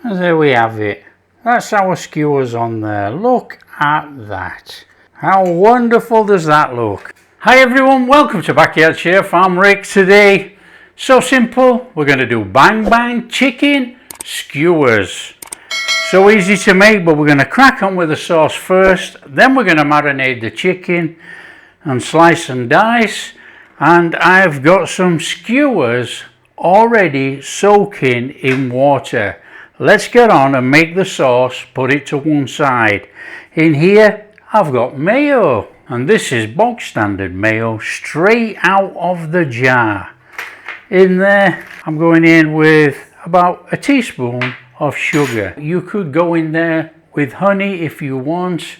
And there we have it. That's our skewers on there. Look at that. How wonderful does that look? Hi everyone, welcome to Backyard Chef. I'm Rick. Today, so simple, we're going to do Bang Chicken Skewers. So easy to make, but we're going to crack on with the sauce first. Then we're going to marinate the chicken and slice and dice. And I've got some skewers already soaking in water. Let's get on and make the sauce, put it to one side. In here I've got mayo, and this is bog standard mayo straight out of the jar. In there I'm going in with about a teaspoon of sugar. You could go in there with honey if you want.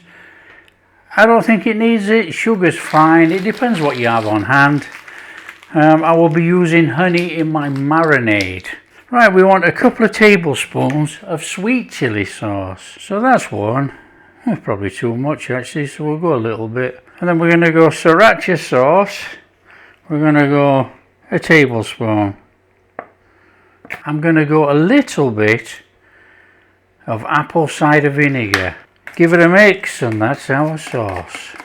I don't think it needs it. Sugar's fine, it depends what you have on hand. I will be using honey in my marinade. Right, we want a couple of tablespoons of sweet chili sauce. So that's one. That's probably too much actually, so we'll go a little bit. And then we're going to go Sriracha sauce. We're going to go a tablespoon. I'm going to go a little bit of apple cider vinegar. Give it a mix and that's our sauce.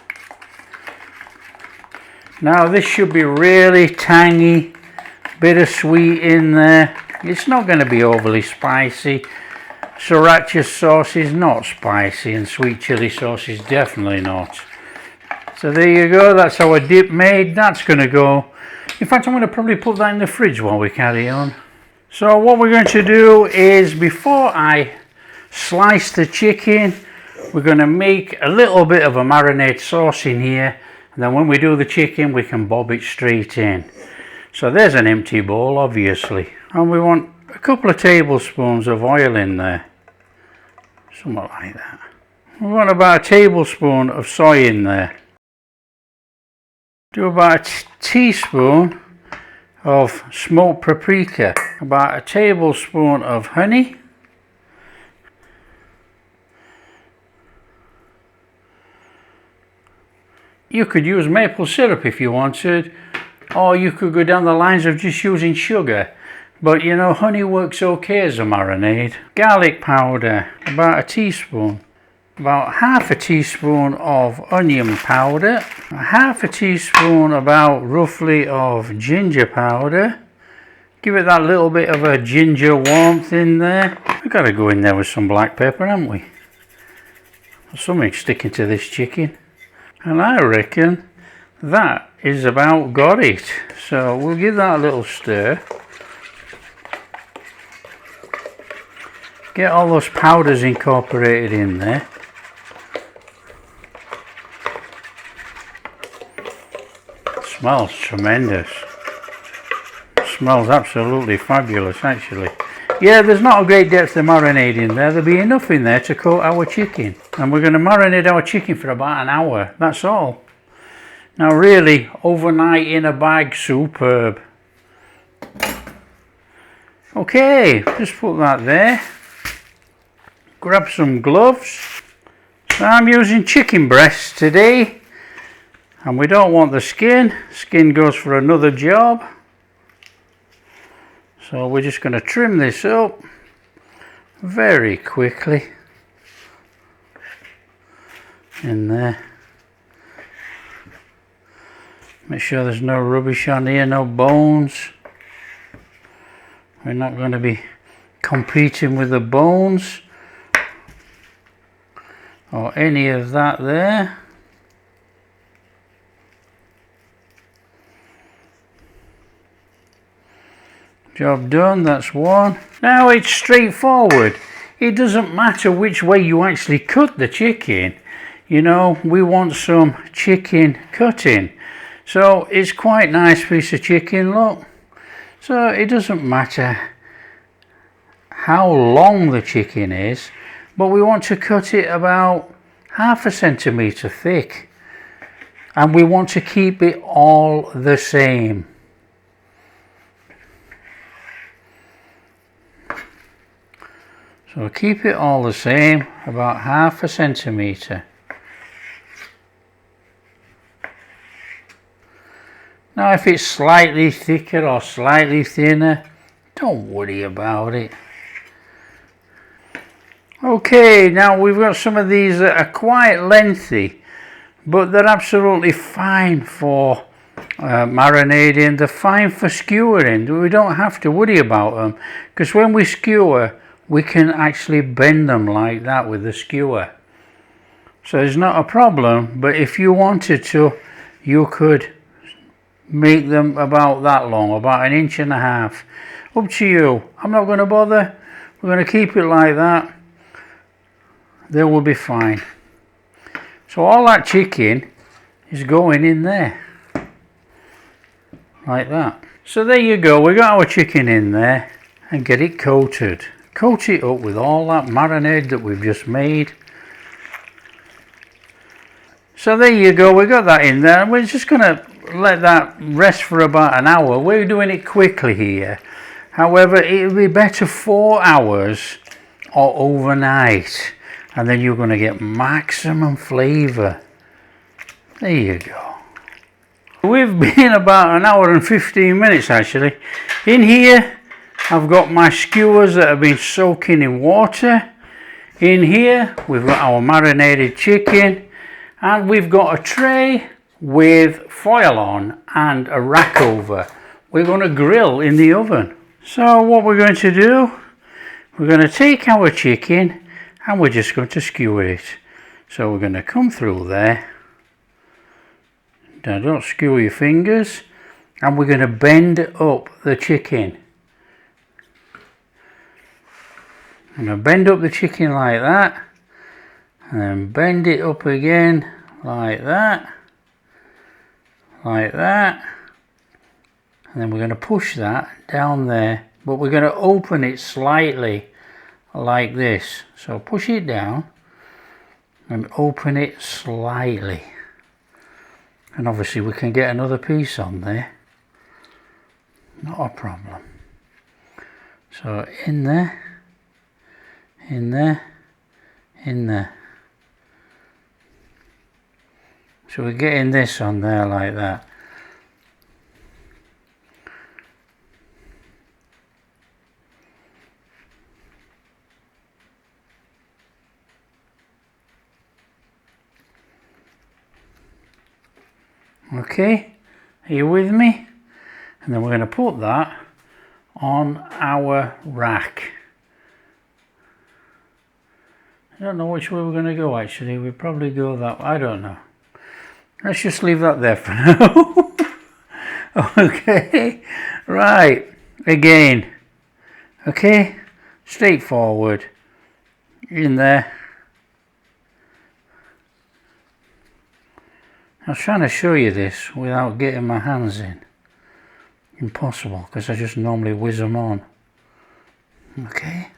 Now this should be really tangy, bit of sweet in there. It's not going to be overly spicy. Sriracha sauce is not spicy and sweet chili sauce is definitely not. So there you go, that's our dip made. That's going to go, in fact I'm going to probably put that in the fridge while we carry on. So what we're going to do is, before I slice the chicken, we're going to make a little bit of a marinade sauce in here, and then when we do the chicken we can bob it straight in. So there's an empty bowl obviously, and we want a couple of tablespoons of oil in there, something like that. We want about a tablespoon of soy in there. Do about a teaspoon of smoked paprika, about a tablespoon of honey, you could use maple syrup if you wanted, or you could go down the lines of just using sugar, but you know, honey works okay as a marinade. Garlic powder, about a teaspoon. About half a teaspoon of onion powder, half a teaspoon about roughly of ginger powder. Give it that little bit of a ginger warmth in there. We've got to go in there with some black pepper, haven't we? Something sticking to this chicken. And I reckon that is about got it. So we'll give that a little stir. Get all those powders incorporated in there. Smells tremendous. Smells absolutely fabulous actually. Yeah, there's not a great depth of marinade in there. There'll be enough in there to coat our chicken. And we're going to marinate our chicken for about an hour. That's all. Now really, overnight in a bag, superb. Okay, just put that there. Grab some gloves. So I'm using chicken breast today. And we don't want the skin. Skin goes for another job. So we're just going to trim this up very quickly. In there. Make sure there's no rubbish on here, no bones. We're not going to be competing with the bones or any of that there. Job done, that's one. Now it's straightforward. It doesn't matter which way you actually cut the chicken. You know, we want some chicken cutting. So it's quite nice piece of chicken, look. So it doesn't matter how long the chicken is, but we want to cut it about half a centimetre thick. And we want to keep it all the same. So keep it all the same, about half a centimetre. Now if it's slightly thicker or slightly thinner, don't worry about it. Okay, now we've got some of these that are quite lengthy, but they're absolutely fine for marinating. They're fine for skewering. We don't have to worry about them, because when we skewer, we can actually bend them like that with the skewer. So it's not a problem, but if you wanted to, you could make them about that long, about 1.5 inches. Up to you. I'm not going to bother. We're going to keep it like that. They will be fine. So all that chicken is going in there. Like that. So there you go. We got our chicken in there and get it coated. Coat it up with all that marinade that we've just made. So there you go. We got that in there. We're just going to let that rest for about an hour. We're doing it quickly here. However, it would be better 4 hours or overnight, and then you're going to get maximum flavour. There you go. We've been about 1 hour and 15 minutes actually. In here I've got my skewers that have been soaking in water. In here we've got our marinated chicken, and we've got a tray with foil on and a rack over. We're going to grill in the oven. So what we're going to do, we're going to take our chicken and we're just going to skewer it. So we're going to come through there. Now don't skewer your fingers, and we're going to bend up the chicken. I'm going to bend up the chicken like that, and then bend it up again like that, like that, and then we're going to push that down there, but we're going to open it slightly like this. So push it down and open it slightly, and obviously we can get another piece on there, not a problem. So in there, in there, in there. So we're getting this on there like that. Okay, are you with me? And then we're going to put that on our rack. I don't know which way we're going to go actually. We'll probably go that way. I don't know. Let's just leave that there for now. Okay, right, again. Okay, straightforward. In there. I was trying to show you this without getting my hands in. Impossible, because I just normally whiz them on. Okay.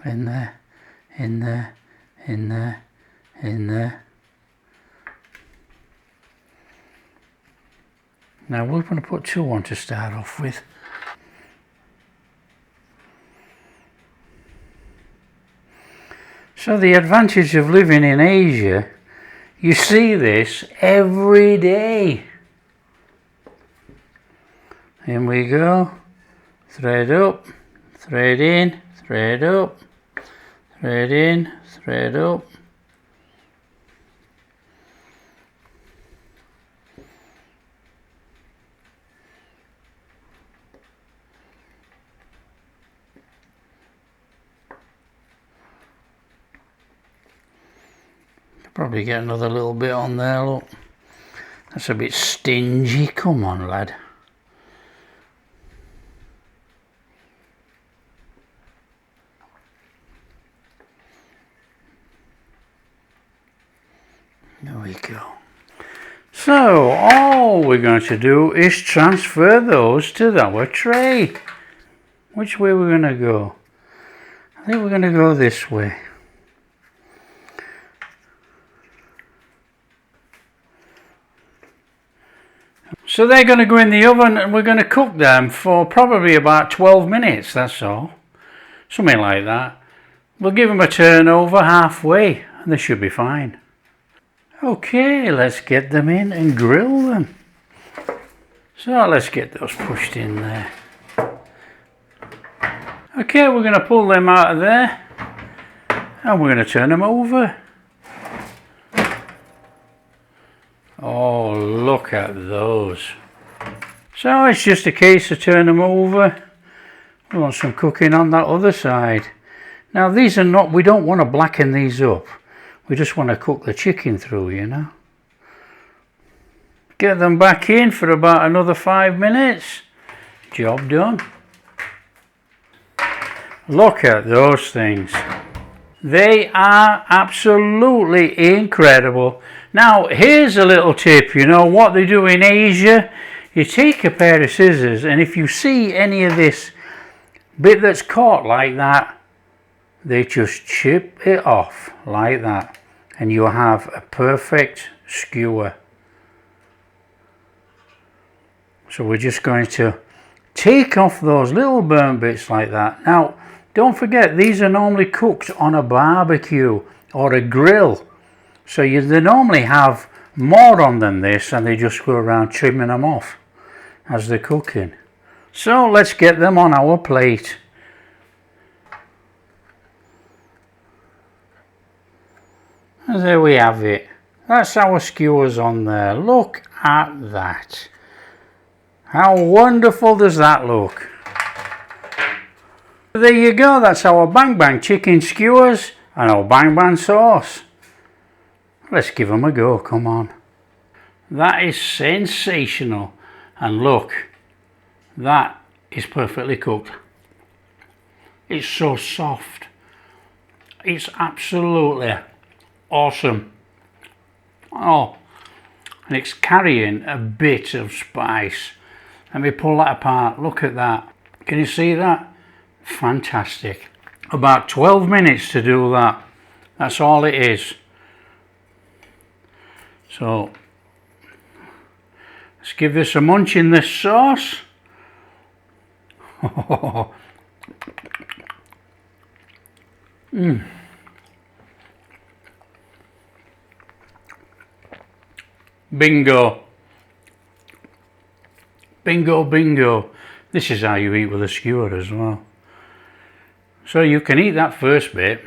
In there, in there, in there, in there. Now we're going to put 2 on to start off with. So the advantage of living in Asia, you see this every day. In we go. Thread up, thread in, thread up, thread in, thread up. Probably get another little bit on there, look. That's a bit stingy. Come on, lad. There we go. So all we're going to do is transfer those to our tray. Which way we're going to go? I think we're going to go this way. So they're going to go in the oven, and we're going to cook them for probably about 12 minutes, that's all. Something like that. We'll give them a turn over halfway and they should be fine. Okay, let's get them in and grill them. So let's get those pushed in there. Okay, we're going to pull them out of there and we're going to turn them over. Oh, look at those. So it's just a case of turning them over. We want some cooking on that other side. Now these are not, we don't want to blacken these up. We just want to cook the chicken through, you know. Get them back in for about another 5 minutes. Job done. Look at those things. They are absolutely incredible. Now here's a little tip, you know what they do in Asia. You take a pair of scissors and if you see any of this bit that's caught like that, they just chip it off like that and you have a perfect skewer. So we're just going to take off those little burnt bits like that. Now don't forget, these are normally cooked on a barbecue or a grill, so they normally have more on than this and they just go around trimming them off as they're cooking. So let's get them on our plate. And there we have it. That's our skewers on there. Look at that. How wonderful does that look? There you go, that's our Bang Chicken Skewers and our Bang sauce. Let's give them a go, come on. That is sensational. And look, that is perfectly cooked. It's so soft. It's absolutely awesome. Oh, and it's carrying a bit of spice. Let me pull that apart, look at that. Can you see that? Fantastic. About 12 minutes to do that. That's all it is. So let's give this a munch in this sauce. Bingo. Bingo, bingo. This is how you eat with a skewer as well. So you can eat that first bit.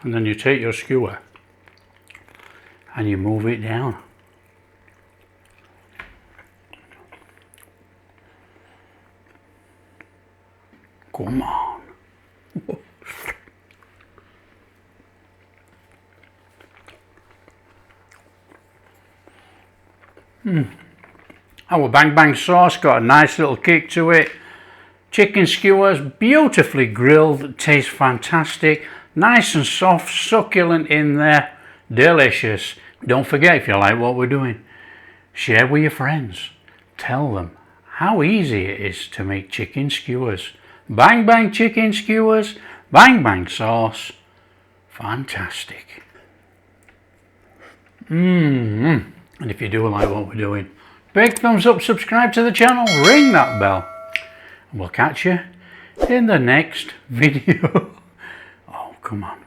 And then you take your skewer and you move it down. Come on. Our Bang sauce got a nice little kick to it. Chicken skewers, beautifully grilled, tastes fantastic. Nice and soft, succulent in there, delicious. Don't forget, if you like what we're doing, share with your friends. Tell them how easy it is to make chicken skewers. Bang chicken skewers, Bang sauce, fantastic. And if you do like what we're doing, big thumbs up, subscribe to the channel, ring that bell, and we'll catch you in the next video. Oh, come on.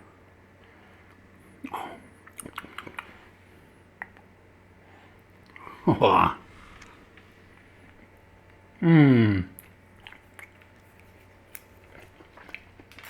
Oh.